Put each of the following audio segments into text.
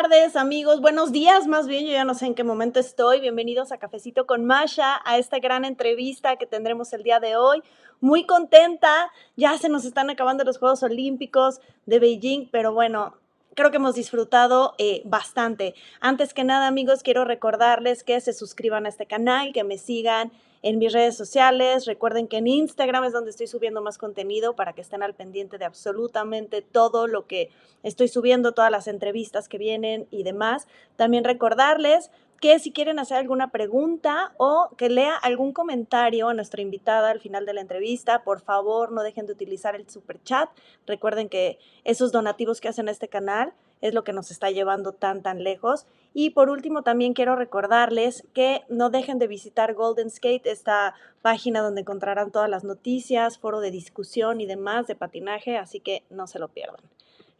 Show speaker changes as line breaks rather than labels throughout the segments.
tardes, amigos. Buenos días, más bien. Yo ya no sé en qué momento estoy. Bienvenidos a Cafecito con Masha, a esta gran entrevista que tendremos el día de hoy. Muy contenta. Ya se nos están acabando los Juegos Olímpicos de Beijing, pero bueno, creo que hemos disfrutado bastante. Antes que nada, amigos, quiero recordarles que se suscriban a este canal, que me sigan en mis redes sociales. Recuerden que en Instagram es donde estoy subiendo más contenido para que estén al pendiente de absolutamente todo lo que estoy subiendo, todas las entrevistas que vienen y demás. También recordarles que si quieren hacer alguna pregunta o que lea algún comentario a nuestra invitada al final de la entrevista, por favor no dejen de utilizar el super chat. Recuerden que esos donativos que hacen a este canal es lo que nos está llevando tan lejos. Y por último, también quiero recordarles que no dejen de visitar Golden Skate, esta página donde encontrarán todas las noticias, foro de discusión y demás de patinaje, así que no se lo pierdan.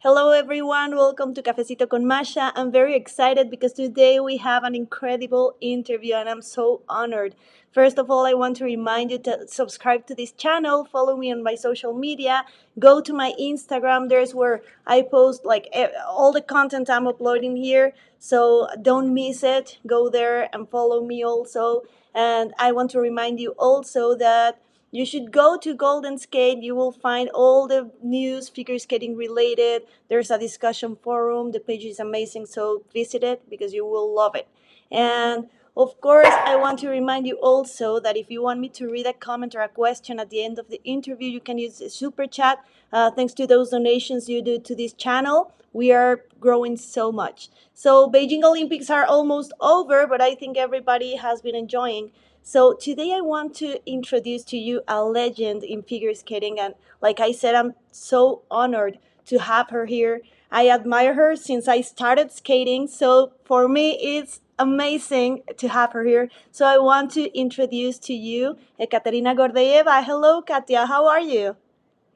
Hello everyone, welcome to Cafecito con Masha. I'm very excited because today we have an incredible interview and I'm so honored. First of all, I want to remind you to subscribe to this channel, follow me on my social media, go to my Instagram. There's where I post like all the content I'm uploading here, so don't miss it. Go there and follow me also. And I want to remind you also that you should go to Golden Skate. You will find all the news, figure skating related. There's a discussion forum. The page is amazing, so visit it because you will love it. And of course, I want to remind you also that if you want me to read a comment or a question at the end of the interview, you can use a super chat. Thanks to those donations you do to this channel, we are growing so much. So Beijing Olympics are almost over, but I think everybody has been enjoying. So today I want to introduce to you a legend in figure skating. And like I said, I'm so honored to have her here. I admire her since I started skating. So for me, it's amazing to have her here. So I want to introduce to you Ekaterina Gordeeva. Hello, Katya. How are you?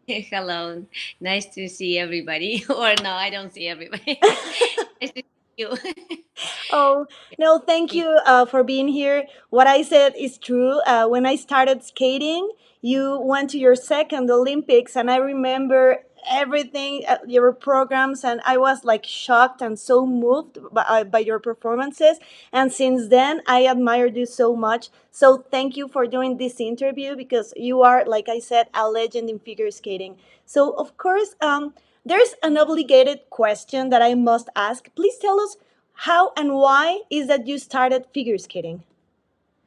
Hello, nice to see everybody. Or no, I don't see everybody. Nice to see you.
Oh, no, thank you for being here. What I said is true. When I started skating, you went to your second Olympics, and I remember everything, your programs, and I was like shocked and so moved by your performances. And since then, I admired you so much. So thank you for doing this interview because you are, like I said, a legend in figure skating. So, of course, there's an obligated question that I must ask. Please tell us how and why is that you started figure skating?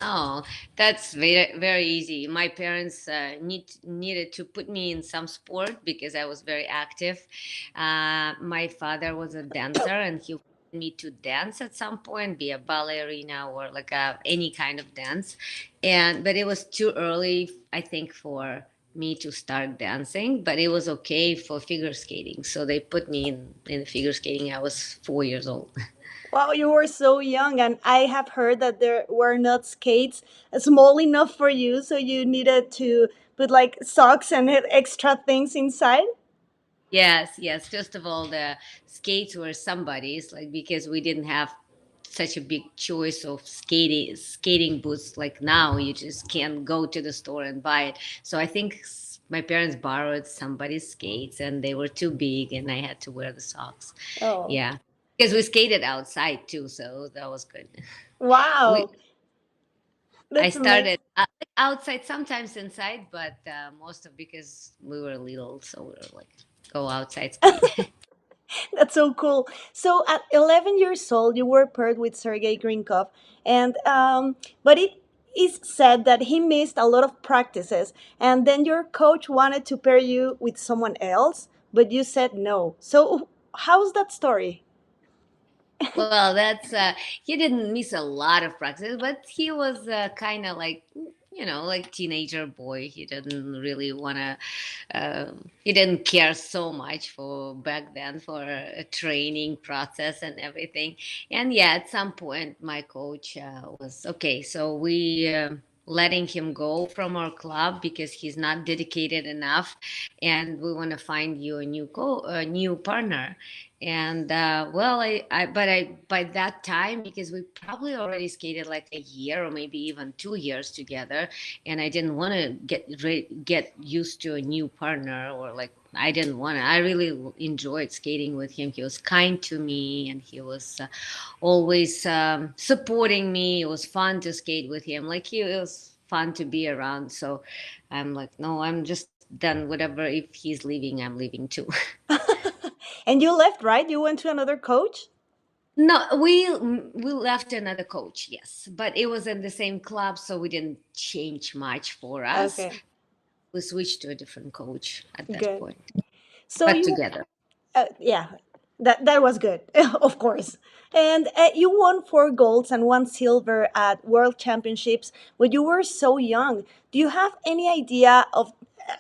Oh, that's very easy. My parents needed to put me in some sport because I was very active. My father was a dancer, and he wanted me to dance at some point, be a ballerina or like any kind of dance. But it was too early, I think, for me to start dancing. But it was okay for figure skating, so they put me in figure skating. I was 4 years old.
Wow, you were so young, and I have heard that there were not skates small enough for you, so you needed to put like socks and extra things inside.
Yes, yes. First of all, the skates were somebody's, like because we didn't have such a big choice of skating boots like now. You just can't go to the store and buy it. So I think my parents borrowed somebody's skates, and they were too big, and I had to wear the socks.
Oh,
Yeah, because we skated outside too, so that was good. We
wow,
I
that's amazing.
started outside, sometimes inside, but most of because we were little, so we were like go outside skate.
That's so cool. So at 11 years old, you were paired with Sergei Grinkov, and but it is said that he missed a lot of practices, and then your coach wanted to pair you with someone else, but you said no. So how's that story?
Well, that's he didn't miss a lot of practice, but he was kind of like like teenager boy. He didn't really want to. He didn't care so much for back then for a training process and everything. And yeah, at some point, my coach was okay. So we. Letting him go from our club because he's not dedicated enough, and we want to find you a new partner. And well, but by that time, because we probably already skated like a year or maybe even 2 years together, and I didn't want to get used to a new partner, or like I didn't want to. I really enjoyed skating with him. He was kind to me, and he was always supporting me. It was fun to skate with him. Like he was fun to be around. So I'm like, no, I'm just done. Whatever. If he's leaving, I'm leaving too.
And you left, right? You went to another coach?
No, we left another coach, yes, but it was in the same club, so we didn't change much for us.
Okay,
We switched to a different coach at that
good.
point,
So
but
you,
together.
yeah, that was good, of course. And you won 4 golds and 1 silver at World Championships when you were so young. Do you have any idea of,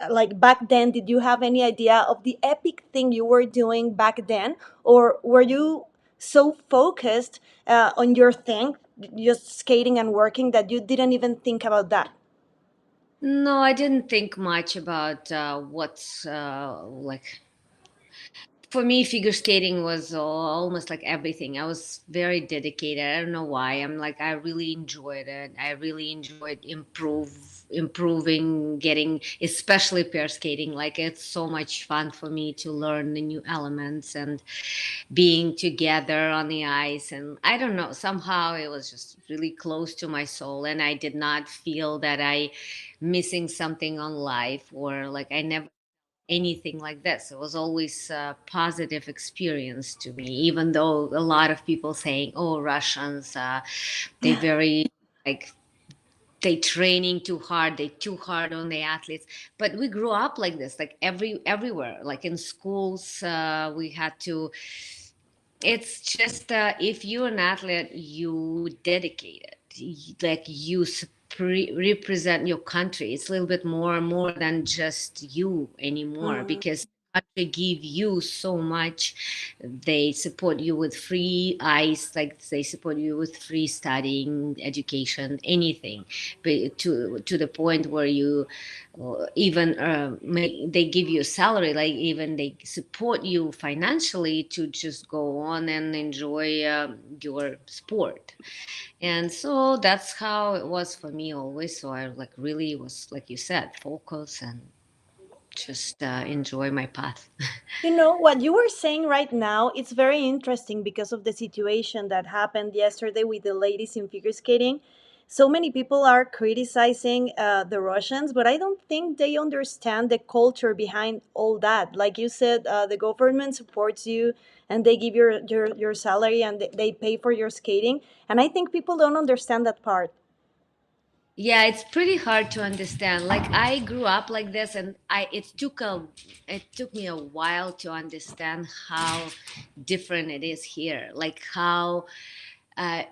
like back then, did you have any idea of the epic thing you were doing back then? Or were you so focused on your thing, just skating and working, that you didn't even think about that?
No, I didn't think much about what's like for me, figure skating was almost like everything. I was very dedicated. I don't know why. I'm like I really enjoyed it. I really enjoyed improving, getting, especially pair skating. Like it's so much fun for me to learn the new elements and being together on the ice. And I don't know, somehow it was just really close to my soul, and I did not feel that I missing something on life, or like I never anything like this. It was always a positive experience to me, even though a lot of people saying, "Oh, Russians, they very like they training too hard, they too hard on the athletes." But we grew up like this, like everywhere, like in schools, we had to. It's just if you're an athlete, you dedicate it. Like you represent your country. It's a little bit more than just you anymore,
Mhm.
because country give you so much. They support you with free ice, like they support you with free studying, education, anything, but to the point where you even they give you a salary, like even they support you financially to just go on and enjoy your sport. And so that's how it was for me always. So I like really was, like you said, focus and just enjoy my path.
You know, what you were saying right now, it's very interesting because of the situation that happened yesterday with the ladies in figure skating. So many people are criticizing the Russians, but I don't think they understand the culture behind all that. Like you said, the government supports you and they give your salary and they pay for your skating. And I think people don't understand that part.
Yeah, it's pretty hard to understand. Like I grew up like this, and it took me a while to understand how different it is here. Like how uh,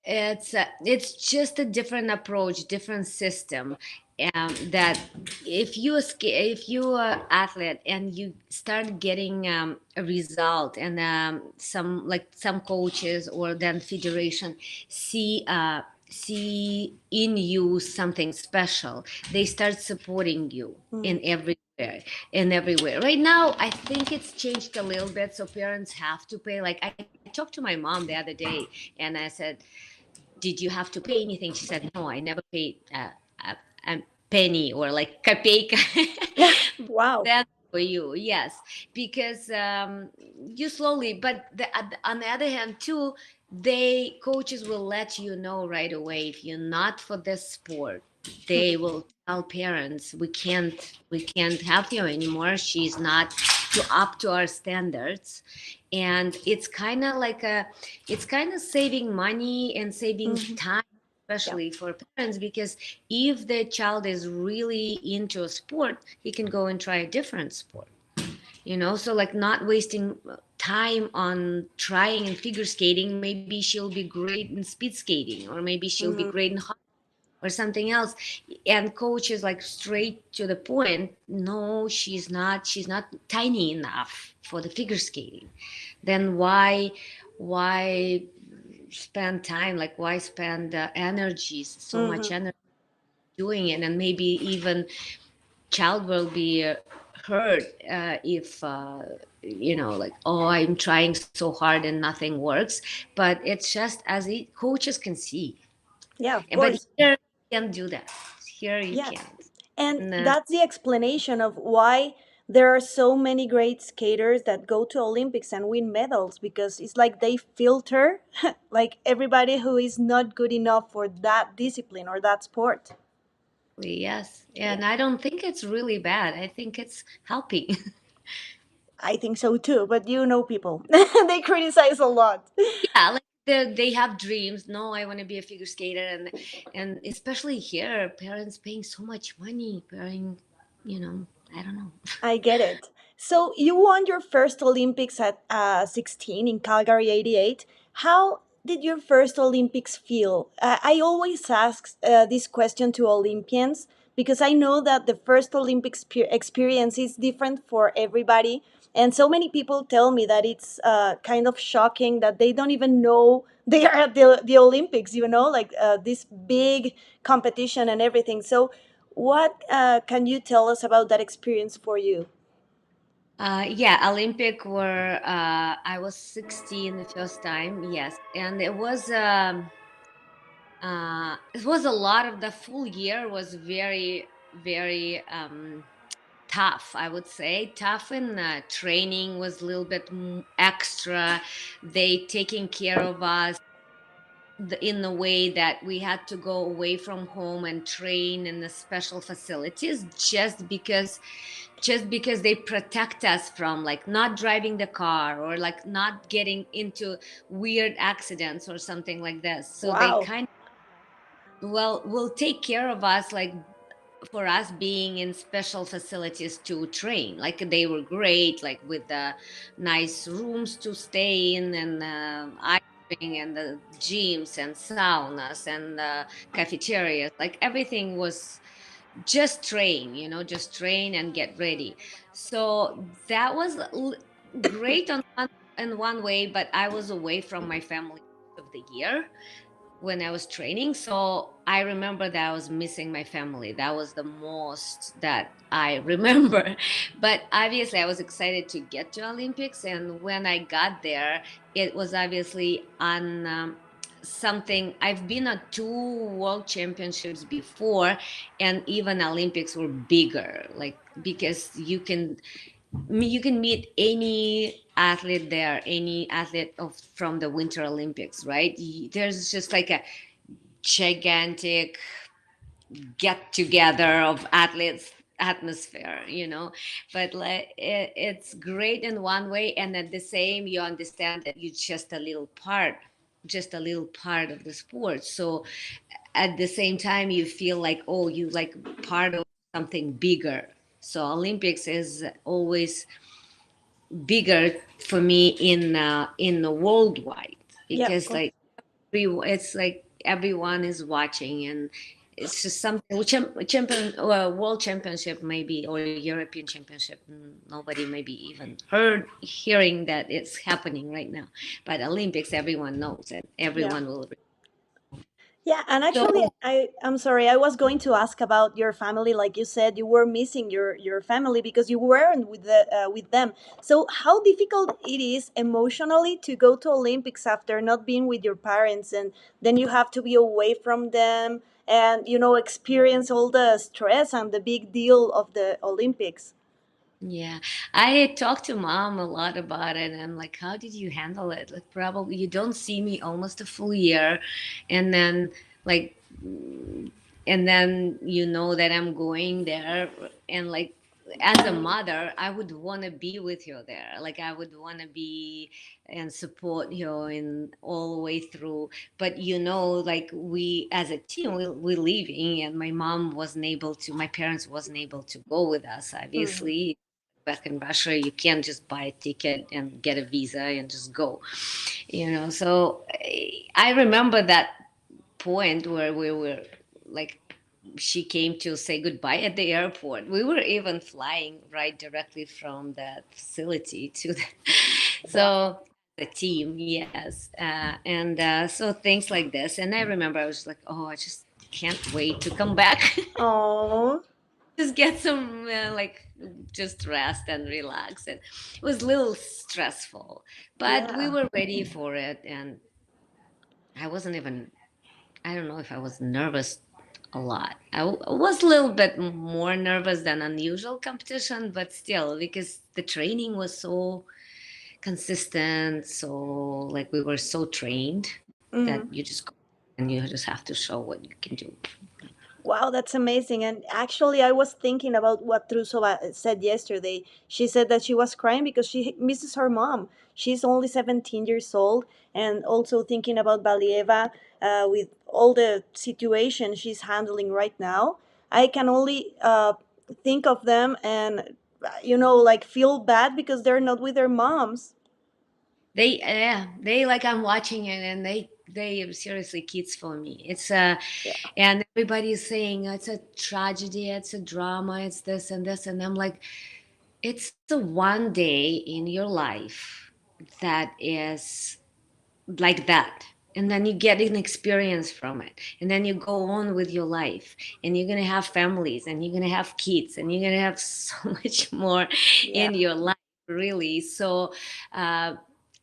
it's just a different approach, different system. That if you are athlete and you start getting a result, and some coaches or then federation see see in you something special, they start supporting you
Mm.
in everywhere. Right now, I think it's changed a little bit, so parents have to pay. Like I talked to my mom the other day, and I said, "Did you have to pay anything?" She said, "No, I never paid a penny or like kopeka."
Wow.
That for you, yes, because you slowly. But on the other hand, too, they coaches will let you know right away if you're not for this sport. They will tell parents, we can't have you anymore. She's not up to our standards. And it's kind of saving money and saving
Hmm.
time,
Yeah.
especially for parents, because if the child is really into a sport, he can go and try a different sport. So like not wasting time on trying in figure skating. Maybe she'll be great in speed skating, or maybe she'll be
Hmm.
great in hockey or something else. And coach is like straight to the point. No, she's not tiny enough for the figure skating. Then why spend time, like why spend energy, so much
Hmm.
energy doing it? And maybe even child will be hurt if like, oh, I'm trying so hard and nothing works. But it's just as coaches can see.
Yeah, of
But
course.
here you can't do that. Here you
Yes.
can't.
And
And
that's the explanation of why there are so many great skaters that go to Olympics and win medals, because it's like they filter like everybody who is not good enough for that discipline or that sport.
yes,
Yeah.
and I don't think it's really bad. I think it's helping.
I think so too, but you know people. They criticize a lot.
Yeah, like they have dreams. No, I want to be a figure skater, and especially here, parents paying so much money, paying, I don't know.
I get it. So you won your first Olympics at 16 in Calgary 88. How did your first Olympics feel? I always ask this question to Olympians because I know that the first Olympics experience is different for everybody. And so many people tell me that it's kind of shocking that they don't even know they are at the Olympics, like this big competition and everything. So what can you tell us about that experience for you?
Yeah, Olympic were I was 16 the first time, yes, and it was a lot of the full year was very very tough, I would say. Tough, and training was a little bit extra. They taking care of us in the way that we had to go away from home and train in the special facilities, just because they protect us from like not driving the car or like not getting into weird accidents or something like this. So they
Wow.
kind of, well, will take care of us, like for us being in special facilities to train. Like they were great, like with the nice rooms to stay in, and ice cream and the gyms and saunas and cafeterias. Like everything was just train, just train and get ready. So that was great in one way, but I was away from my family most of the year when I was training. So I remember that I was missing my family. That was the most that I remember. But obviously, I was excited to get to Olympics. And when I got there, it was obviously on something. I've been at two world championships before, and even Olympics were bigger, like because you can meet any athlete there, any athlete from the Winter Olympics, right? There's just like a gigantic get together of athletes atmosphere, but like it's great in one way, and at the same you understand that you're just a little part of the sport. So at the same time you feel like, oh, you like part of something bigger. So Olympics is always bigger for me in the worldwide,
Yeah, of
because
course.
like it's like everyone is watching, and it's just something which champion world championship maybe, or European championship, nobody maybe even hearing that it's happening right now. But Olympics, everyone knows, and
Yeah.
everyone will.
Yeah, and actually,
So
I'm sorry, I was going to ask about your family. Like you said, you were missing your family because you weren't with them. So, how difficult it is emotionally to go to Olympics after not being with your parents, and then you have to be away from them, and experience all the stress and the big deal of the Olympics.
yeah, I talked to mom a lot about it, and I'm like, how did you handle it? Like, probably you don't see me almost a full year, and then like, and then that I'm going there, and like, as a mother, I would want to be with you there. Like, I would want to be and support you in all the way through. But like we as a team, we're leaving, and my parents wasn't able to go with us,
Mhm.
obviously. Back in Russia, you can't just buy a ticket and get a visa and just go. So I remember that point where we were like, she came to say goodbye at the airport. We were even flying right directly from that facility to the
Wow.
so the team, yes. And so things like this. And I remember I was like, oh, I just can't wait to come back.
Oh.
Just get some like just rest and relax. And it was a little stressful, but we
Yeah.
were ready for it. And I wasn't even, I don't know if I was nervous a lot. I was a little bit more nervous than unusual competition, but still, because the training was so consistent, so like we were so trained that
Mm.
you just go and you just have to show what you can do.
Wow, that's amazing. And actually, I was thinking about what Trusova said yesterday. She said that she was crying because she misses her mom. She's only 17 years old, and also thinking about Valieva with all the situation she's handling right now. I can only think of them and, like feel bad because they're not with their moms.
They they like I'm watching it and they seriously kids for me. It's
Yeah.
and everybody's saying it's a tragedy, it's a drama, it's this and this, and I'm like, it's the one day in your life that is like that, and then you get an experience from it, and then you go on with your life, and you're going to have families, and you're going to have kids, and you're going to have so much more
Yeah.
in your life, really. So uh,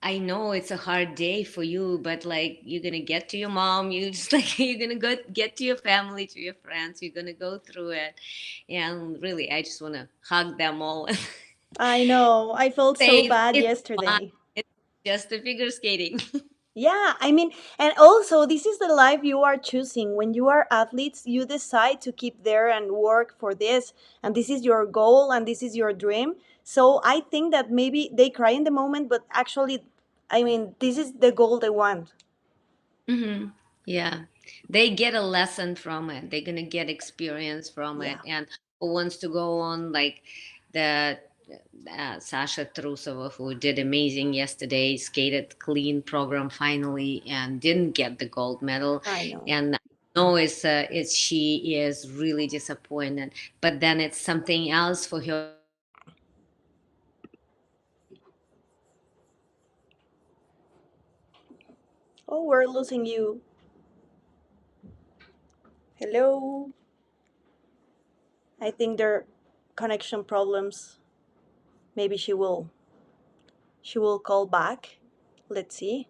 I know it's a hard day for you, but like you're going to get to your mom, you just like you're going to go get to your family, to your friends, you're going to go through it. And really, I just want to hug them all and
I know. I felt so
say
bad
it's fine,
yesterday.
it's just a figure skating.
Yeah, I mean, and also, this is the life you are choosing. When you are athletes, you decide to keep there and work for this, and this is your goal, and this is your dream. So I think that maybe they cry in the moment, but actually, I mean, this is the goal they want.
Hmm. Yeah, they get a lesson from it. They're gonna get experience from it,
Yeah,
and who wants to go on like the Sasha Trusova, who did amazing yesterday, skated clean program finally, and didn't get the gold medal.
I know.
And I know it's she is really disappointed, but then it's something else for her.
Oh, we're losing you. Hello. I think there are connection problems. Maybe she will call back. Let's see.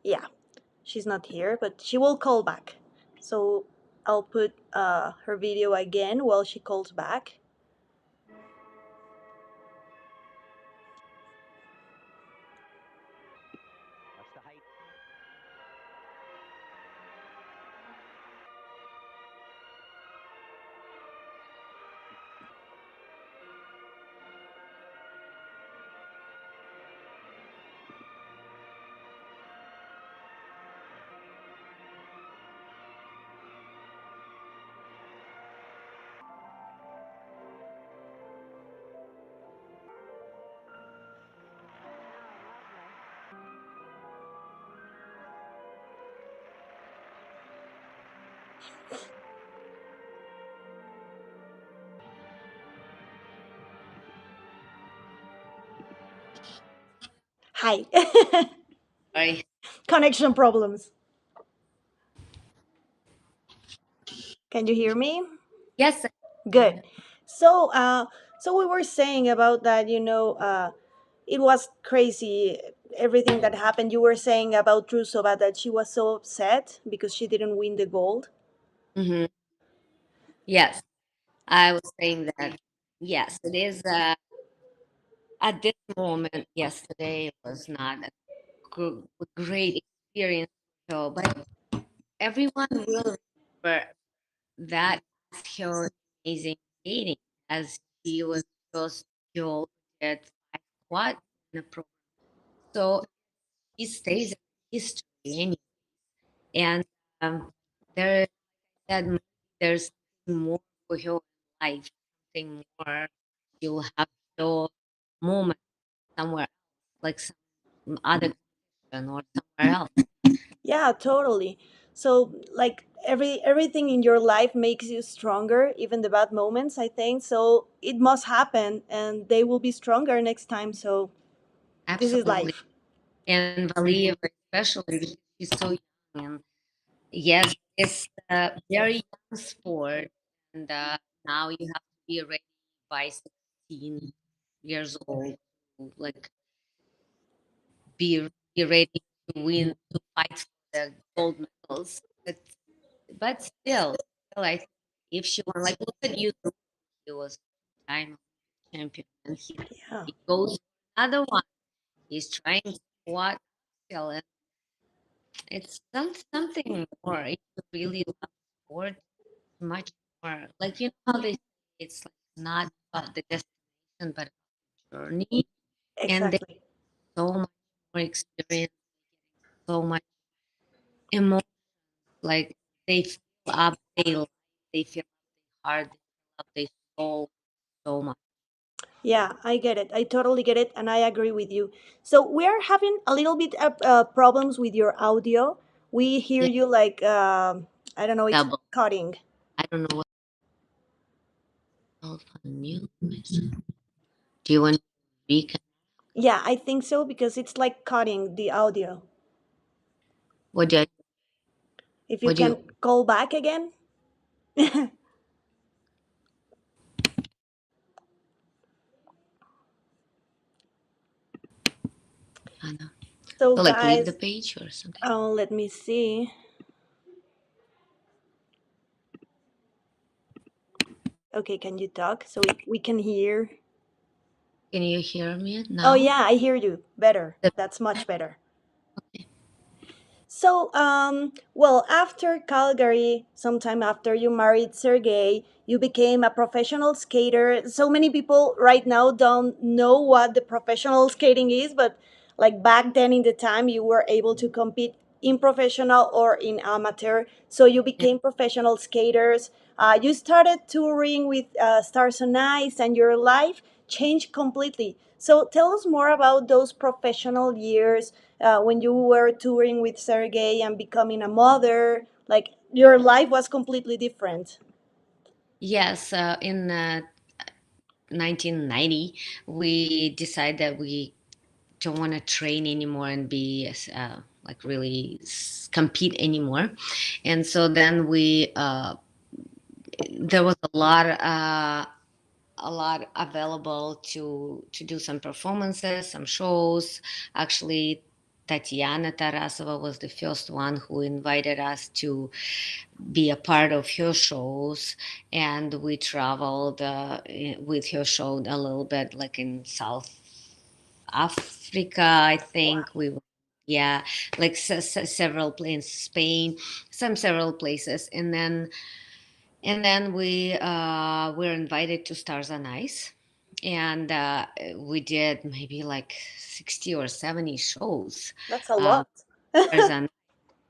Yeah, she's not here, but she will call back. So I'll put her video again while she calls back. Hi.
Sorry.
Connection problems. Can you hear me?
Yes.
Good. So, so we were saying about that. It was crazy everything that happened. You were saying about Trusova that she was so upset because she didn't win the gold.
Hmm. Yes, I was saying that. Yes, it is. At this moment, yesterday was not a great experience, so, but everyone will remember that as her amazing skating, as she was just skilled at five quad in a pro. So she stays in history anyway. And there that maybe there's something more for her in life, something more. She'll have your moment somewhere else, like some other competition or somewhere else.
Yeah, totally. So like everything in your life makes you stronger, even the bad moments, I think. So it must happen and they will be stronger next time. So this is
Absolutely.
life.
And Valieva, especially because she's so young. And yes, it's a very young sport. And now you have to be ready by 16 years old, to, like be ready to win, to fight for the gold medals. But still, I think if she won, like look at you, he was time champion, and
Yeah,
he goes for another one. He's trying to squat still, and it's something more. If you really love sport, much more. Like you know how they say it's like not about the destination, but about the journey, and they
exactly.
so much more experience, so much emotion. Like they feel up, they feel up their heart, they feel up their soul so much.
Yeah, I get it. I totally get it, and I agree with you. So we are having a little bit of problems with your audio. We hear
Yeah,
you like I don't know, it's
double.
cutting.
I don't know what else on mute myself. Do you want to recap?
Yeah, I think so because it's like cutting the audio.
What do you
If you
what do you
can call back again.
I know.
So
So like leave the
guys,
page or something?
let me see. Okay, can you talk so we can hear?
Can you hear me
Oh
now?
yeah, I hear you better. That's much better. So, well, after Calgary, sometime after you married Sergey, you became a professional skater. So many people right now don't know what the professional skating is, but like back then in the time, you were able to compete in professional or in amateur. So you
Yeah.
became professional skaters. You started touring with Stars on Ice, and your life changed completely. So tell us more about those professional years when you were touring with Sergey and becoming a mother. Like your life was completely different.
Yes, in 1990, we decided that we don't want to train anymore and be like really compete anymore. And so then we there was a lot available to do some performances, some shows. Actually, Tatiana Tarasova was the first one who invited us to be a part of her shows, and we traveled with her show a little bit, like in South Africa, I
Wow.
think we were. Yeah, like several places, Spain, some several places, and then we were invited to Stars on Ice, and we did maybe like 60 or 70 shows.
That's a
Uh,
lot.
Stars on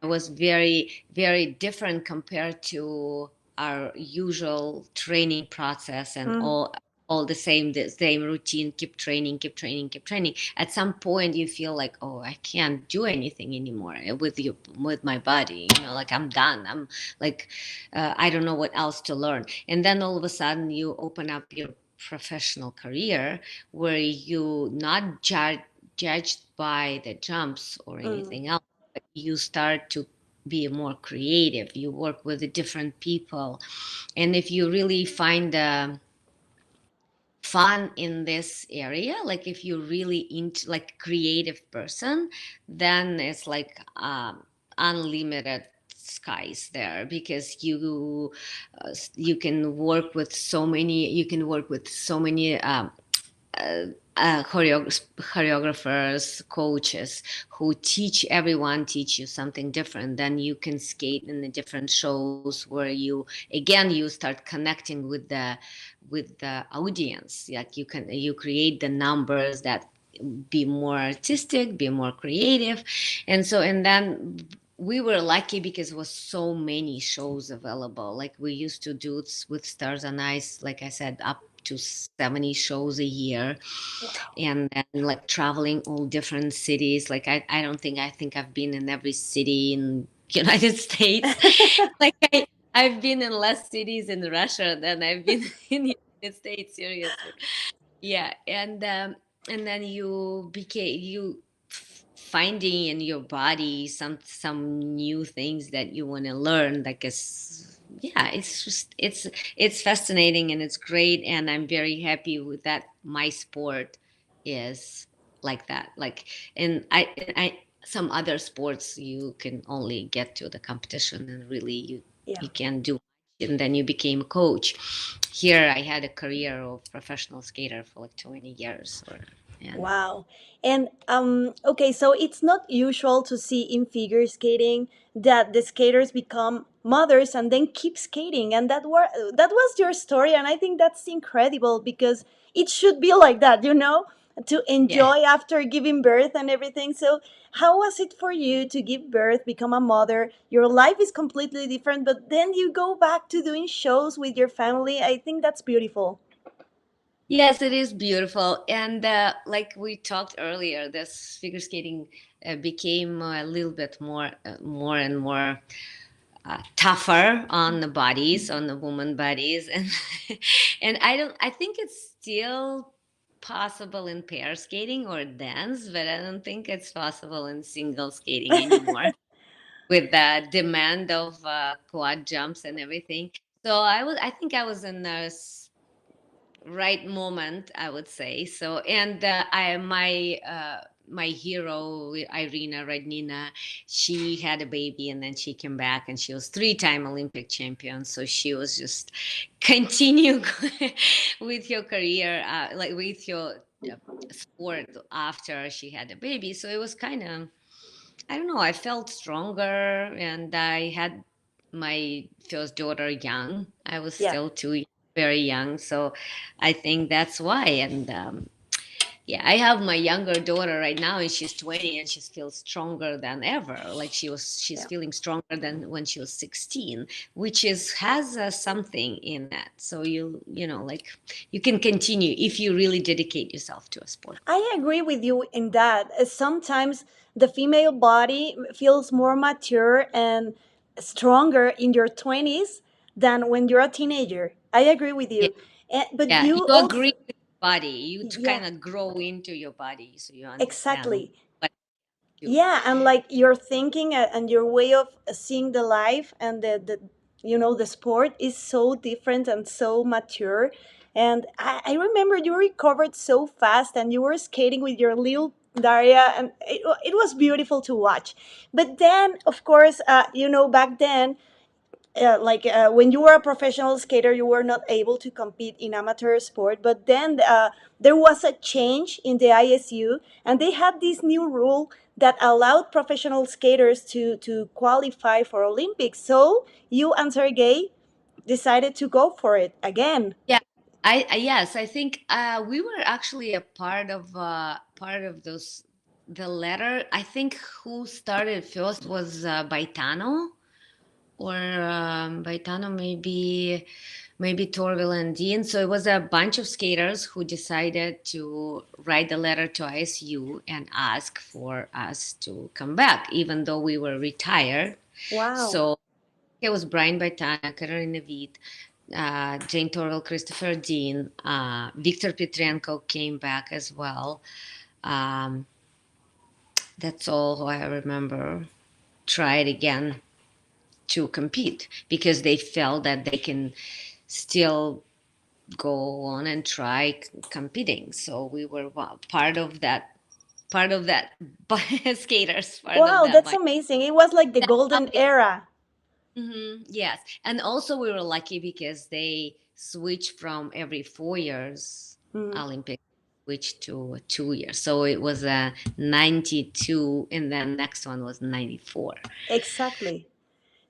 It was very different compared to our usual training process, and
Mm,
all the same routine, keep training. At some point you feel like, oh, I can't do anything anymore with my body, like I'm done. I'm like, I don't know what else to learn. And then all of a sudden you open up your professional career, where you not judged by the jumps or
mm,
anything else. You start to be more creative. You work with the different people, and if you really find fun in this area, like if you're really into like creative person, then it's like unlimited skies there, because you can work with so many, uh, choreographers, coaches who teach you something different. Then you can skate in the different shows, where you start connecting with the audience. Like you create the numbers that be more artistic, be more creative, and then we were lucky because there was so many shows available. Like we used to do it with Stars on Ice, like I said, up to 70 shows a year, and then like traveling all different cities. Like I think I've been in every city in United States. Like I've been in less cities in Russia than I've been in the United States, seriously. Yeah, and then you finding in your body some new things that you want to learn, like yeah, it's just it's fascinating and it's great, and I'm very happy with that. My sport is like that. Like, and I some other sports you can only get to the competition and really
Yeah.
you can do, and then you became a coach. Here, I had a career of professional skater for like 20 years, or and
Wow. And okay, so it's not usual to see in figure skating that the skaters become mothers and then keep skating, and that was your story, and I think that's incredible because it should be like that, to
yeah.
enjoy after giving birth and everything. So how was it for you to give birth, become a mother? Your life is completely different, but then you go back to doing shows with your family. I think that's beautiful.
Yes, it is beautiful. And like we talked earlier, this figure skating became a little bit more and more tougher on the bodies, on the woman bodies, and and I think it's still possible in pair skating or dance, but I don't think it's possible in single skating anymore with the demand of quad jumps and everything. So I think I was in a right moment, I would say. So, and I my hero Irina Radnina, she had a baby and then she came back and she was three-time Olympic champion. So she was just continue with your career, like with your sport after she had a baby. So it was kind of, I don't know, I felt stronger, and I had my first daughter young. I was
Yeah.
still too very young, so I think that's why. And yeah, I have my younger daughter right now, and she's 20, and she feels stronger than ever. Like she's
Yeah.
feeling stronger than when she was 16, which is has something in that. So you know, like you can continue if you really dedicate yourself to a sport.
I agree with you in that. Sometimes the female body feels more mature and stronger in your 20s than when you're a teenager. I agree with
Yeah.
you. But
Yeah,
you
you
also,
agree with your body. You
yeah,
kind of grow into your body, so you understand
exactly.
what you.
Yeah, and like your thinking and your way of seeing the life and the sport is so different and so mature. And I remember you recovered so fast and you were skating with your little Daria, and it was beautiful to watch. But then, of course, back then, when you were a professional skater, you were not able to compete in amateur sport. But then there was a change in the ISU, and they had this new rule that allowed professional skaters to qualify for Olympics. So you and Sergey decided to go for it again.
Yeah, yes, I think we were actually a part of those. The letter, I think, who started first was Baitano, or Baitano, maybe Torville and Dean. So it was a bunch of skaters who decided to write a letter to ISU and ask for us to come back, even though we were retired.
Wow.
So it was Brian Baitana, Katarina Witt, Jane Torville, Christopher Dean, Victor Petrenko came back as well. Um, that's all who I remember. Tried again to compete because they felt that they can still go on and try competing. So we were part of that skaters, part of
Wow,
that
that's
bike.
amazing. It was like the
That's how
golden
they,
era.
yes. And also we were lucky because they switched from every 4 years
Mm,
Olympic switched to 2 years. So it was a 92 and then next one was 94.
exactly.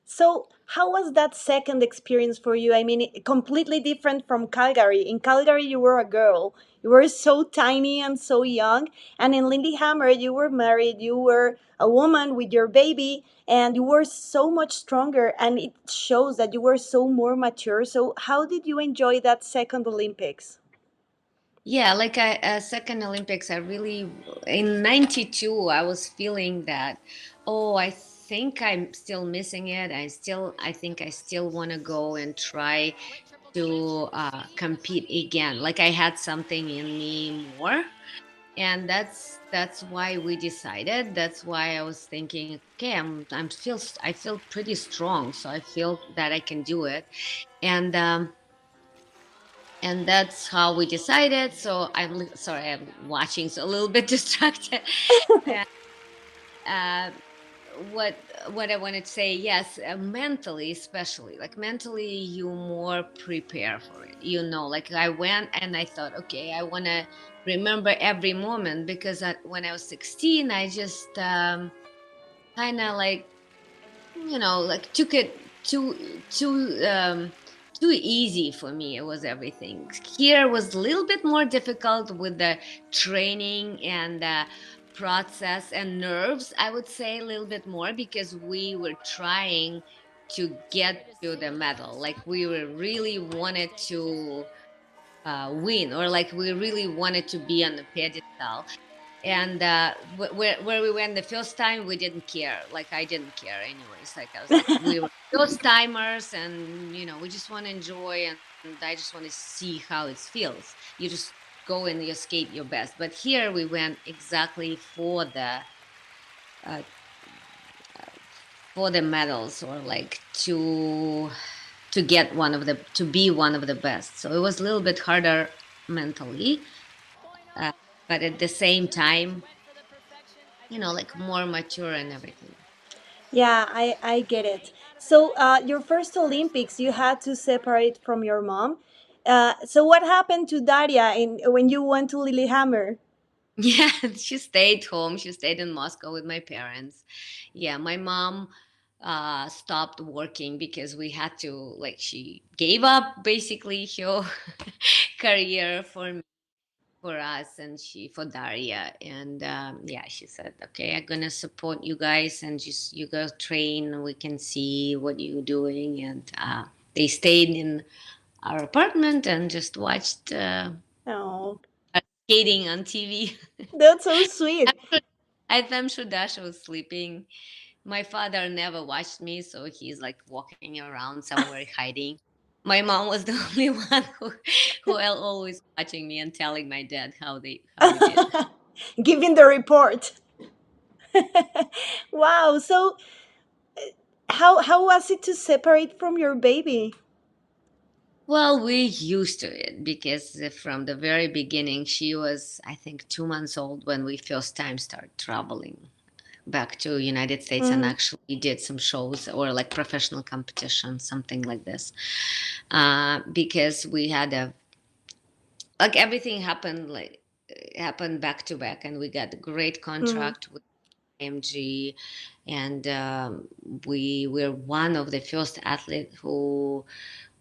So, how was that second experience for you? I mean, completely different from Calgary. In Calgary, you were a girl. You were so tiny and so young. And in Lillehammer, you were married. You were a woman with your baby, and you were so much stronger. And it shows that you were so more mature. So, how did you enjoy that second Olympics?
Yeah, like second Olympics, I really in 92 I was feeling that, oh, I think I'm still missing it. I think I still want to go and try to compete again. Like I had something in me more, and that's why we decided. That's why I was thinking, okay, I feel pretty strong, so I feel that I can do it. And that's how we decided. So sorry, I'm watching, so a little bit distracted. Uh, uh, what I wanted to say, yes, mentally, especially, like mentally, you more prepare for it. Like I went and I thought, okay, I want to remember every moment, because when I was 16, I just kind of like, like took it too easy for me. It was everything. Here was a little bit more difficult with the training and process and nerves, I would say, a little bit more, because we were trying to get to the medal. Like we were really wanted to win, or like we really wanted to be on the pedestal. And where we went the first time, we didn't care. Like I didn't care anyways. Like I was like, we were first timers, and we just want to enjoy, and I just want to see how it feels. You just go and you skate your best. But here we went exactly uh, for the medals, or like to get to be one of the best. So it was a little bit harder mentally, uh, but at the same time, like more mature and everything.
Yeah, I get it. So, your first Olympics, you had to separate from your mom. So, what happened to Daria when you went to Lillehammer?
Yeah, she stayed home. She stayed in Moscow with my parents. Yeah, my mom stopped working because we had to, like, she gave up basically her career for us, and for Daria. And yeah, she said, okay, I'm gonna support you guys, and just you go train, we can see what you're doing. And they stayed in our apartment and just watched
Oh,
skating on TV.
that's so sweet.
I'm sure, I'm sure Dasha was sleeping. My father never watched me, so he's like walking around somewhere hiding. My mom was the only one who always watching me and telling my dad how we did.
Giving the report. Wow. So, how was it to separate from your baby?
Well, we used to it, because from the very beginning, she was, I think, 2 months old when we first time started traveling back to United States, and
Mm,
actually did some shows, or like professional competition, something like this. Because we had like everything happened, happened back to back, and we got a great
mm,
contract with AMG. And we were one of the first athletes who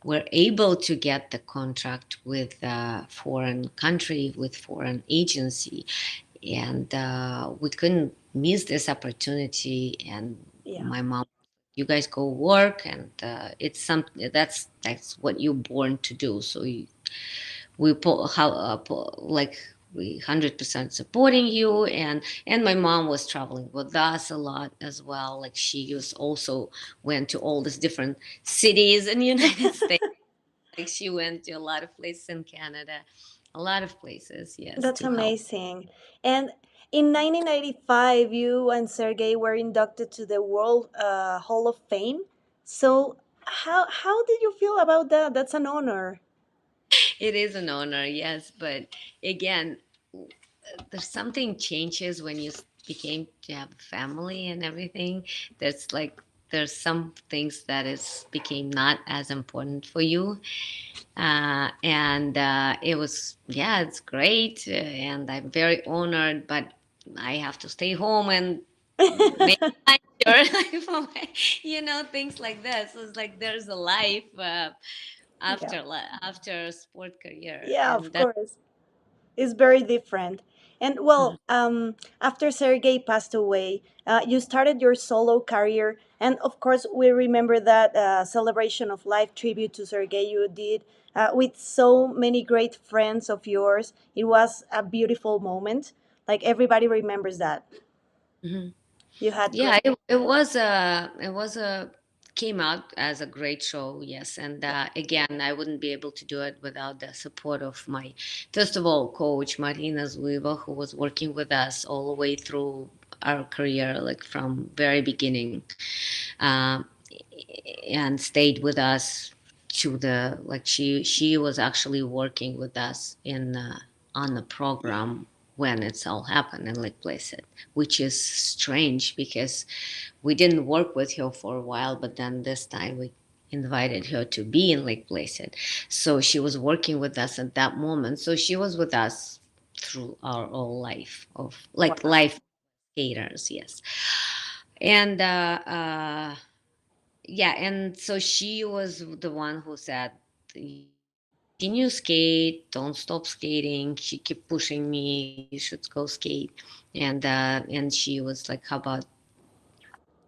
were able to get the contract with a foreign country, with foreign agency. And we couldn't miss this opportunity. And
yeah.
my mom, you guys go work, and it's something that's what you're born to do. So we put how like we 100% supporting you. And my mom was traveling with us a lot as well. Like she used also went to all these different cities in the United States. Like she went to a lot of places in Canada, a lot of places, yes,
That's
to help.
amazing. And in 1995, you and Sergey were inducted to the World Hall of Fame. So, how did you feel about that? That's an honor.
It is an honor, yes, but again, there's something changes when you became to have a family and everything. There's like there's some things that is became not as important for you. And it was, yeah, it's great, and I'm very honored, but I have to stay home and make time for things like this. It's like there's a life
Yeah.
after sport career,
Yeah, of
and that.
course. It's very different. And well, after Sergey passed away, you started your solo career. And of course, we remember that celebration of life tribute to Sergey you did with so many great friends of yours. It was a beautiful moment. Like everybody remembers that.
Mhm.
You had
Yeah,
great.
it was a came out as a great show, yes. And again, I wouldn't be able to do it without the support of my, first of all, coach Marina Zuiva, who was working with us all the way through our career, like from very beginning, uh, and stayed with us to the, like, she was actually working with us in on the program when it's all happened in Lake Placid, which is strange because we didn't work with her for a while, but then this time we invited her to be in Lake Placid. So she was working with us at that moment. So she was with us through our whole life of like
Wow.
life skaters, yes. And yeah, and so she was the one who said, continue skate, don't stop skating. She kept pushing me, you should go skate. And she was like, how about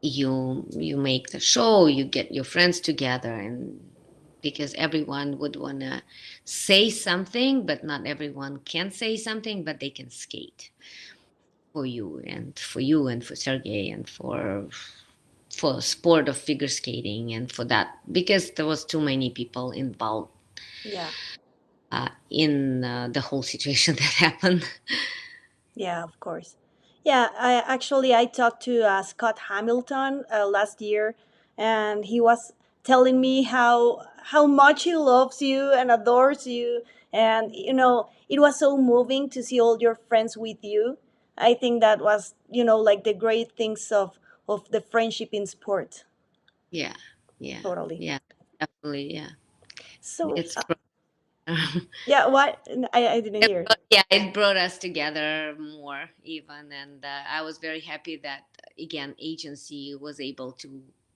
you make the show, you get your friends together, and because everyone would want to say something, but not everyone can say something, but they can skate for you and for you and for Sergey and for sport of figure skating and for that, because there was too many people involved
Yeah.
in the whole situation that happened.
Yeah, of course. Yeah, I talked to Scott Hamilton last year, and he was telling me how much he loves you and adores you, and it was so moving to see all your friends with you. I think that was like the great things of the friendship in sport.
Yeah, yeah,
Totally.
yeah, definitely, yeah.
So
It's
yeah, what I didn't hear.
Yeah, it brought us together more even, and I was very happy that again agency was able to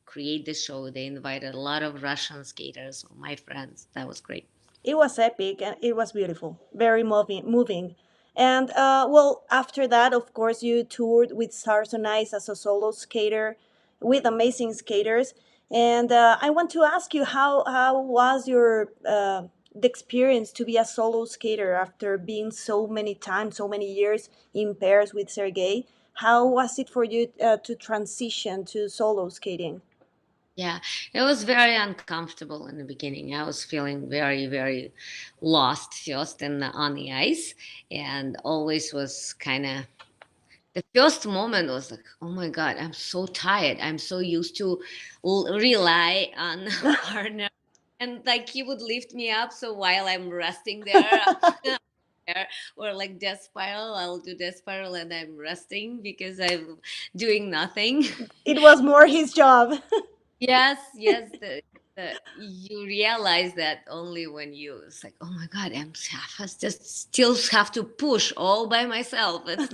create the show. They invited a lot of Russian skaters, my friends. That was great.
It was epic and it was beautiful, very moving. And well, after that, of course, you toured with Stars on Ice as a solo skater with amazing skaters. And I want to ask you, how was your the experience to be a solo skater after being so many times, so many years in pairs with Sergey? How was it for you to transition to solo skating?
Yeah, it was very uncomfortable in the beginning. I was feeling very, very lost just on the ice, and always was kind of the first moment was like, oh my God, I'm so tired. I'm so used to rely on partner. And like he would lift me up. So while I'm resting there, there, or like death spiral, I'll do death spiral and I'm resting because I'm doing nothing.
It was more his job.
Yes, yes. You realize that only when you, it's like, oh my God, I just still have to push all by myself. It's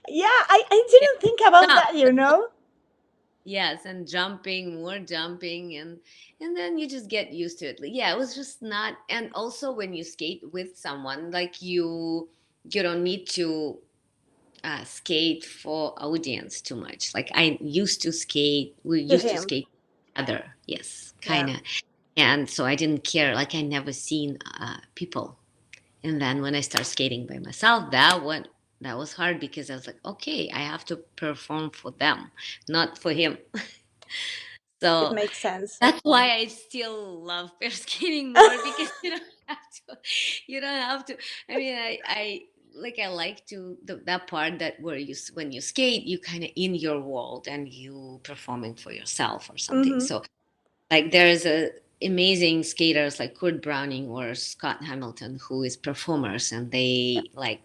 Yeah, I didn't think about
not.
that.
Yes, and jumping, more jumping, and then you just get used to it. Like, yeah, it was just not. And also, when you skate with someone, like you don't need to skate for audience too much. Like I used to skate, we
To
used to
him.
skate together. Yes, kind
Yeah.
of. And so I didn't care. Like I never seen people. And then when I started skating by myself, that was hard because I was like, okay, I have to perform for them, not for him.
It
So
makes sense.
that's why I still love pair skating more because you don't have to. You don't have to. I mean, I like to that part that where when you skate, you kind of in your world and you performing for yourself or something.
Mm-hmm.
So like there's a amazing skaters like Kurt Browning or Scott Hamilton who is performers and
Yeah.
they like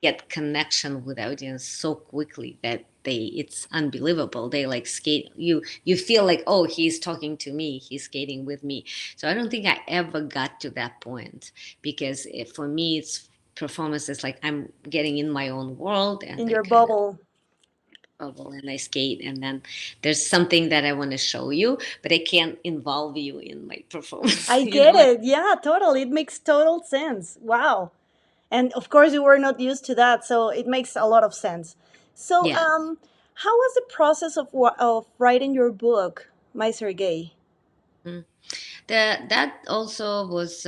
get connection with audience so quickly that it's unbelievable. They like skate you feel like, oh, he's talking to me, he's skating with me. So I don't think I ever got to that point because for me it's performances like I'm getting in my own world and
In
I
your
kind of
bubble.
bubble and I skate and then there's something that I want to show you, but I can't involve you in my performance.
I
You
get
know?
it. Yeah, totally. It makes total sense. Wow. And of course, you were not used to that, so it makes a lot of sense. So,
Yeah.
how was the process of writing your book, My Sergey?
Mm. That also was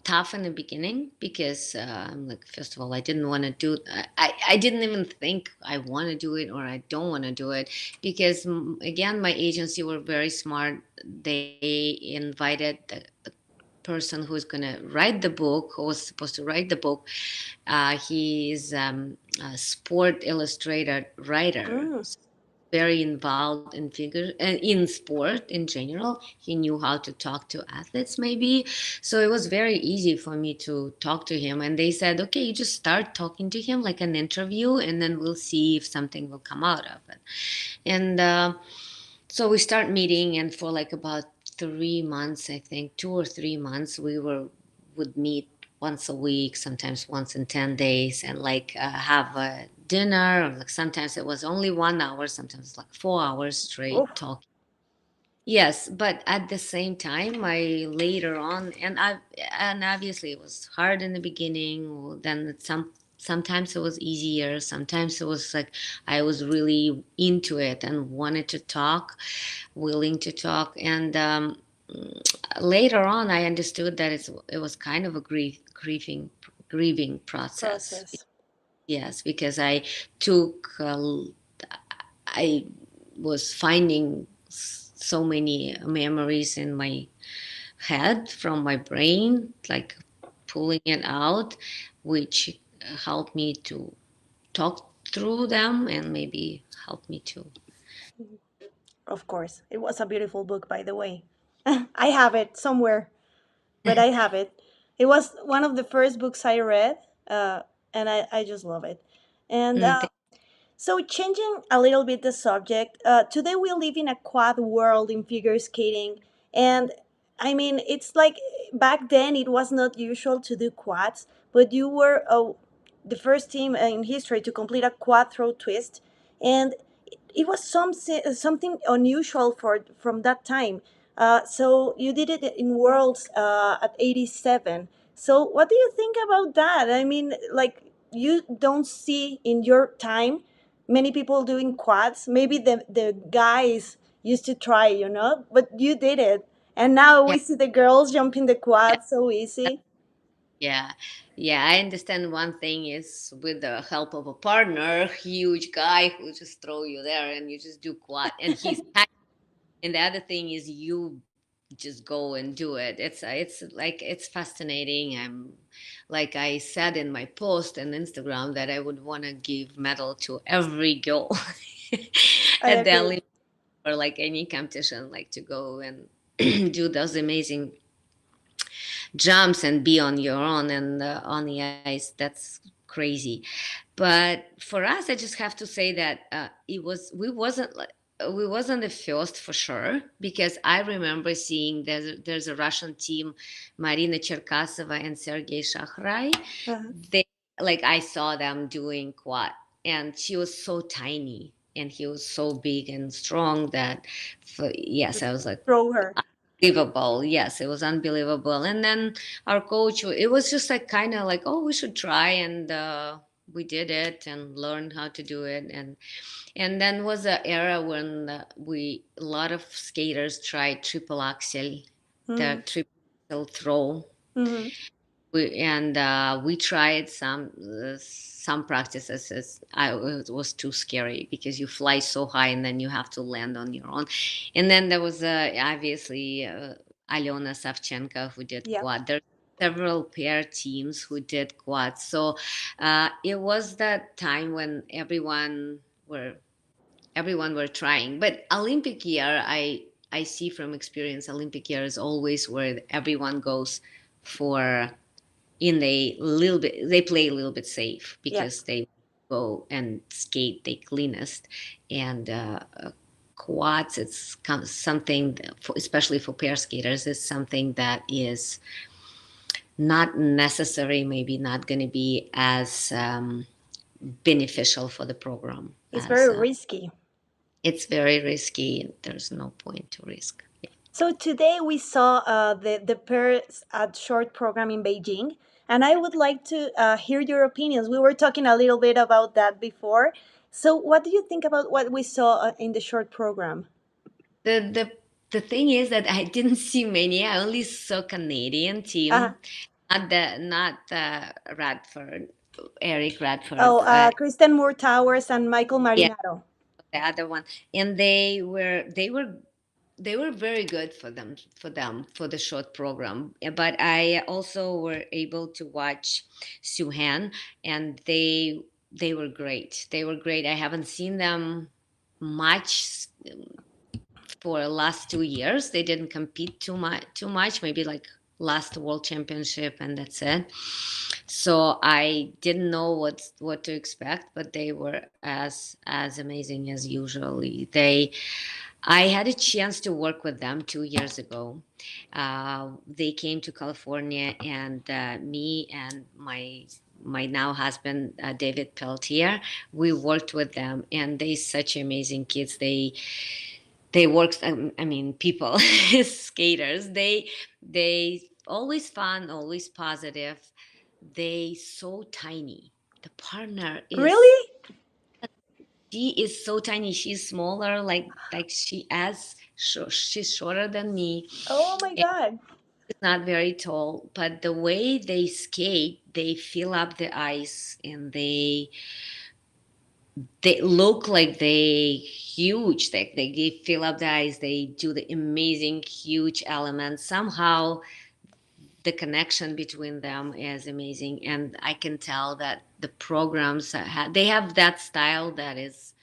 tough in the beginning because I'm like, first of all, I didn't want to do. I didn't even think I want to do it or I don't want to do it because again, my agency were very smart. They invited the person who's going to write the book, who was supposed to write the book. He's a sport illustrator writer,
Mm.
very involved in figure in sport in general. He knew how to talk to athletes, maybe. So it was very easy for me to talk to him. And they said, okay, you just start talking to him like an interview, and then we'll see if something will come out of it. And so we start meeting, and for like about 3 months, I think 2 or 3 months, would meet once a week, sometimes once in 10 days, and like have a dinner. Or like sometimes it was only 1 hour, sometimes like 4 hours straight
Oof.
talking. Yes, but at the same time, I later on, and obviously it was hard in the beginning. Then sometimes it was easier. Sometimes it was like I was really into it and wanted to talk, willing to talk. And later on, I understood that it was kind of a grieving process.
Process.
Yes, because took I was finding so many memories in my head from my brain, like pulling it out, which helped me to talk through them and maybe help me to.
Of course. It was a beautiful book, by the way. I have it somewhere, but I have it. It was one of the first books I read, and I just love it. And
Mm,
so, changing a little bit the subject, today we live in a quad world in figure skating. And I mean, it's like back then it was not usual to do quads, but you were the first team in history to complete a quad throw twist. And it was something unusual from that time. So, you did it in Worlds at 87. So, what do you think about that? I mean, like, you don't see in your time many people doing quads. Maybe the guys used to try, but you did it. And now
yeah,
we see the girls jumping the
yeah,
quad so easy.
yeah, yeah. I understand one thing is with the help of a partner, huge guy who just throw you there and you just do quad, and he's and the other thing is you just go and do it. It's like it's fascinating. I'm like I said in my post on Instagram that I would want to give medal to every girl
I
at the
agree.
Olympics or like any competition, like to go and do those amazing jumps and be on your own and on the ice. That's crazy. But for us, I just have to say that we wasn't the first for sure, because I remember seeing there's a Russian team, Marina Cherkasova and Sergei Shahrai.
Uh-huh.
They like I saw them doing quad, and she was so tiny and he was so big and strong that yes, I was like
Throw her.
unbelievable. Yes, it was unbelievable. And then our coach, it was just like kind of like, oh, we should try, and we did it and learned how to do it. And then was an era when we a lot of skaters tried triple axel,
Mm-hmm.
the triple axel throw.
Mm-hmm.
We tried some practices. It was too scary because you fly so high and then you have to land on your own. And then there was obviously Alyona Savchenko who did
Yeah.
quad. There's several pair teams who did quad. So it was that time when everyone were trying. But Olympic year, I see from experience, Olympic year is always where everyone goes for in a little bit, they play a little bit safe
Yeah.
because they go and skate the cleanest. And quads, it's something especially for pair skaters, is something that is not necessary, maybe not going to be as beneficial for the program
It's
as
very risky.
it's very risky. There's no point to risk.
So today we saw the pairs at short program in Beijing, and I would like to hear your opinions. We were talking a little bit about that before. So what do you think about what we saw in the short program?
The the thing is that I didn't see many. I only saw Canadian
Uh,
team. not Radford, Eric Radford.
Oh, Kristen Moore Towers and Michael
Yeah,
Marinaro.
the other one, and they were very good for the short program. But I also were able to watch Suhan, and they were great. They were great. I haven't seen them much for the last 2 years. They didn't compete too much, maybe like last world championship, and that's it. So I didn't know what to expect, but they were as amazing as usually. I had a chance to work with them 2 years ago. They came to California, and me and my now husband, David Peltier, we worked with them, and they such amazing kids. They work. I mean, people, skaters. They always fun, always positive. They so tiny. The partner is
Really?
she is so tiny. She's smaller, like she's shorter than me.
Oh my
And
God.
she's not very tall, but the way they skate, they fill up the ice, and they look like they huge. They fill up the ice. They do the amazing huge elements. Somehow the connection between them is amazing, and I can tell that the programs they have that style that is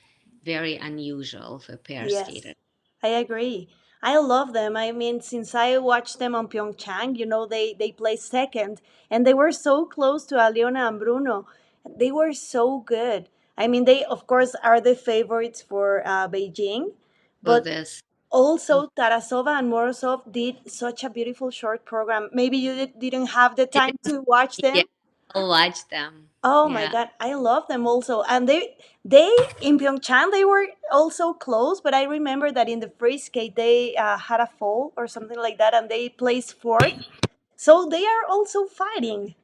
very unusual for pair
Yes,
skaters.
I agree. I love them. I mean, since I watched them on Pyeongchang, they placed second, and they were so close to Aliona and Bruno. They were so good. I mean, they of course are the favorites for Beijing,
For
but
this.
also Tarasova and Morozov did such a beautiful short program. Maybe you didn't have the time to watch
Yeah,
them.
I'll watch them.
Oh my
Yeah.
God, I love them also. And they in Pyeongchang they were also close, but I remember that in the free skate they had a fall or something like that, and they placed fourth. So they are also fighting.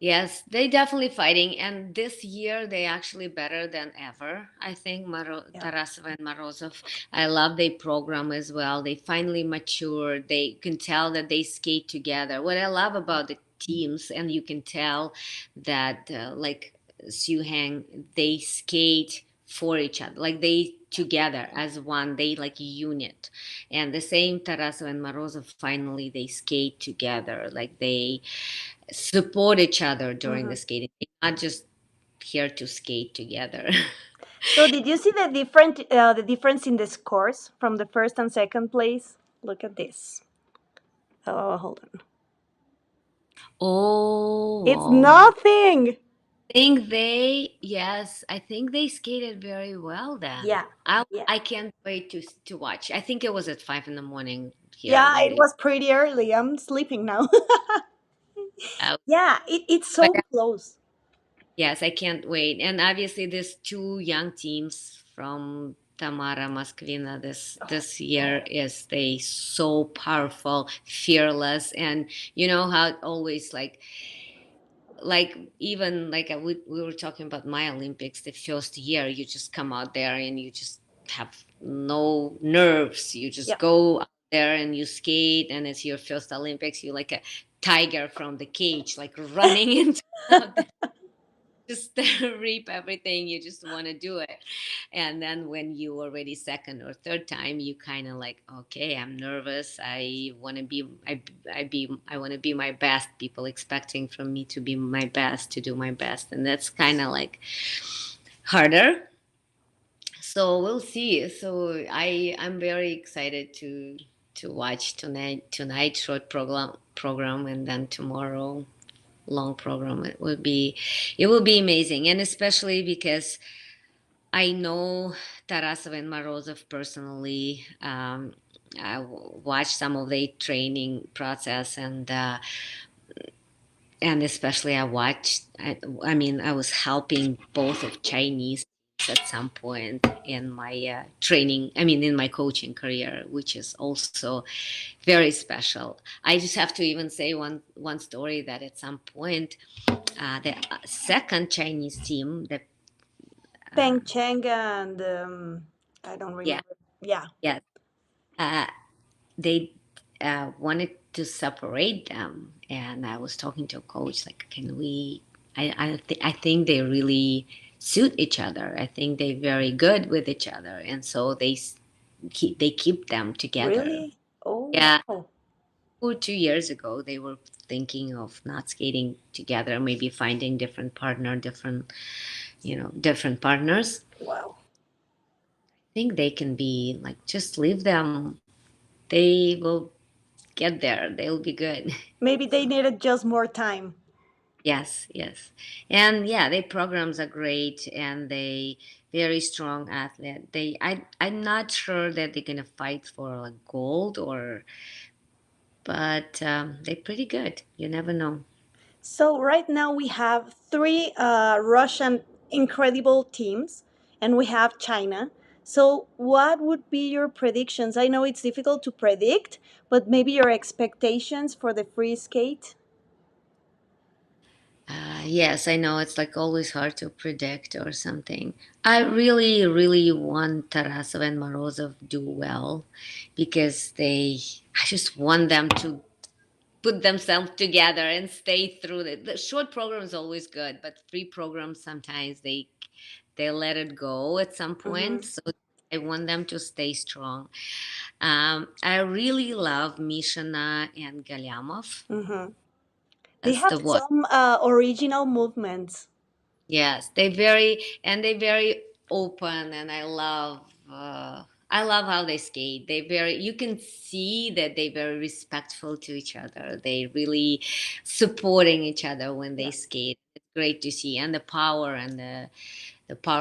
Yes, they definitely fighting, and this year they actually better than ever. I think
Yeah.
Tarasov and Morozov. I love their program as well. They finally matured. They can tell that they skate together. What I love about the teams, and you can tell that like Siu Hang, they skate for each other, like they together as one. They like unit, and the same Tarasov and Morozov. Finally, they skate together, like they support each other during
Hmm.
the skating. They're not just here to skate together.
So did you see the difference in the scores from the first and second place? Look at this. Oh, hold on.
Oh,
It's
wow.
nothing.
I think they skated very well then.
Yeah.
I
Yeah.
I can't wait to watch. I think it was at 5 in the morning here
Yeah,
when
it
they.
was pretty early. I'm sleeping now.
Uh,
Yeah, it's
but
so close.
yes, I can't wait. And obviously, these two young teams from Tamara Moskvina this year is they so powerful, fearless, and you know how it always like even like we were talking about my Olympics the first year. You just come out there and you just have no nerves. You just
Yeah.
go out there and you skate, and it's your first Olympics. You're like a tiger from the cage, like running into out there, just reap everything. You just want to do it. And then when you already second or third time, you kind of like, okay, I'm nervous. I want to be my best. People expecting from me to be my best, to do my best. And that's kind of like harder. So we'll see. So I'm very excited to watch tonight short program, and then tomorrow long program. It will be amazing, and especially because I know Tarasov and Morozov personally. I watched some of their training process, and especially I watched. I mean, I was helping both of Chinese at some point in my training. I mean, in my coaching career, which is also very special. I just have to even say one story that at some point, the second Chinese team, the
Peng
um,
Cheng and I don't
yeah,
remember. Yeah.
yeah, uh, they wanted. to separate them. And I was talking to a coach, like, can we? I think they really suit each other. I think they're very good with each other, and so they keep them together.
Really? Oh,
Yeah,
wow.
2 years ago they were thinking of not skating together, maybe finding different partner, different partners.
Wow.
I think they can be like, just leave them. They will get there. They'll be good.
Maybe they needed just more time.
Yes, yes. And yeah, their programs are great and they very strong athlete. I'm not sure that they're gonna fight for like gold or but they're pretty good. You never know.
So right now we have three Russian incredible teams, and we have China. So what would be your predictions? I know it's difficult to predict, but maybe your expectations for the free skate.
Yes, I know it's like always hard to predict or something. I really, really want Tarasov and Morozov do well because I just want them to put themselves together and stay through it. The short program is always good, but free programs sometimes they let it go at some
Mm-hmm.
point. So I want them to stay strong. I really love Mishina and Galyamov.
Mm-hmm. They
That's
have
the one.
some original movements.
Yes, they very open, and I love how they skate. They very you can see that they very respectful to each other. They really supporting each other when they
Yeah.
skate. It's great to see, and the power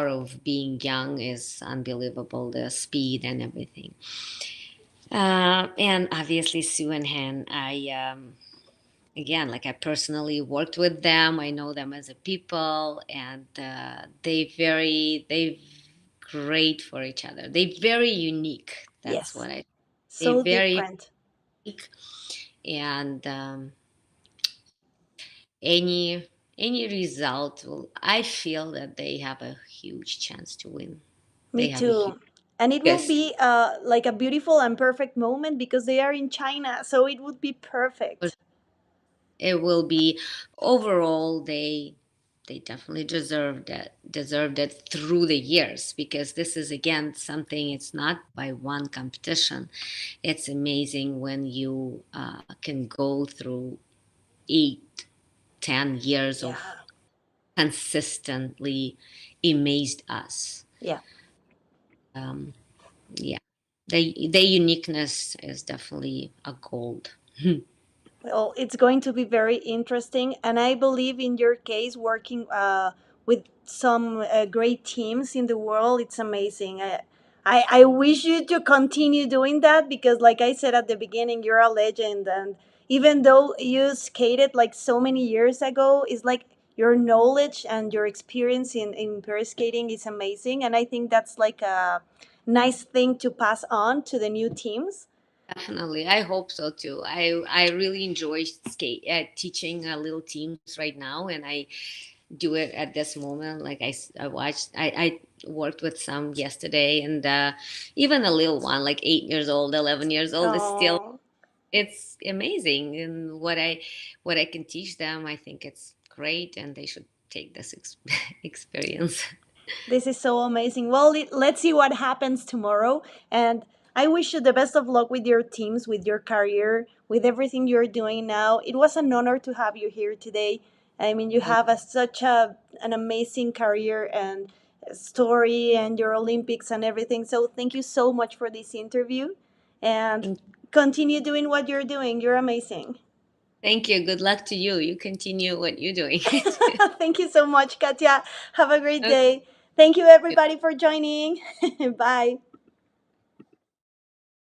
of being young is unbelievable. The speed and everything. And obviously Sue and Han, again, like I personally worked with them. I know them as a people, and they great for each other. They very unique. That's
Yes.
what I. They
So
very
different.
unique, and any result will. I feel that they have a huge chance to win.
Me
They have a huge.
too. And it will
Yes,
be like a beautiful and perfect moment because they are in China. So it would be perfect.
it will be overall they definitely deserved it through the years because this is again something, it's not by one competition. It's amazing when you can go through 8-10 years
Yeah.
of consistently amazed us.
Yeah.
um, yeah, the uniqueness is definitely a gold.
Well, it's going to be very interesting. And I believe in your case, working with some great teams in the world, it's amazing. I wish you to continue doing that because, like I said at the beginning, you're a legend. And even though you skated like so many years ago, it's like your knowledge and your experience in pair skating is amazing. And I think that's like a nice thing to pass on to the new teams.
Definitely, I hope so too. I really enjoy teaching little teams right now, and I do it at this moment. Like I watched, I worked with some yesterday, and even a little one, like 8 years old, 11 years old, is still
Oh.
it's amazing. And what I can teach them, I think it's great, and they should take this experience.
This is so amazing. Well, let's see what happens tomorrow. And I wish you the best of luck with your teams, with your career, with everything you're doing now. It was an honor to have you here today. I mean, you have such an amazing career and story and your Olympics and everything. So thank you so much for this interview and
Thank
continue doing what you're doing. You're amazing.
thank you. Good luck to you. You continue what you're doing.
Thank you so much, Katya. Have a great
Okay.
day. Thank you, everybody, for joining. Bye.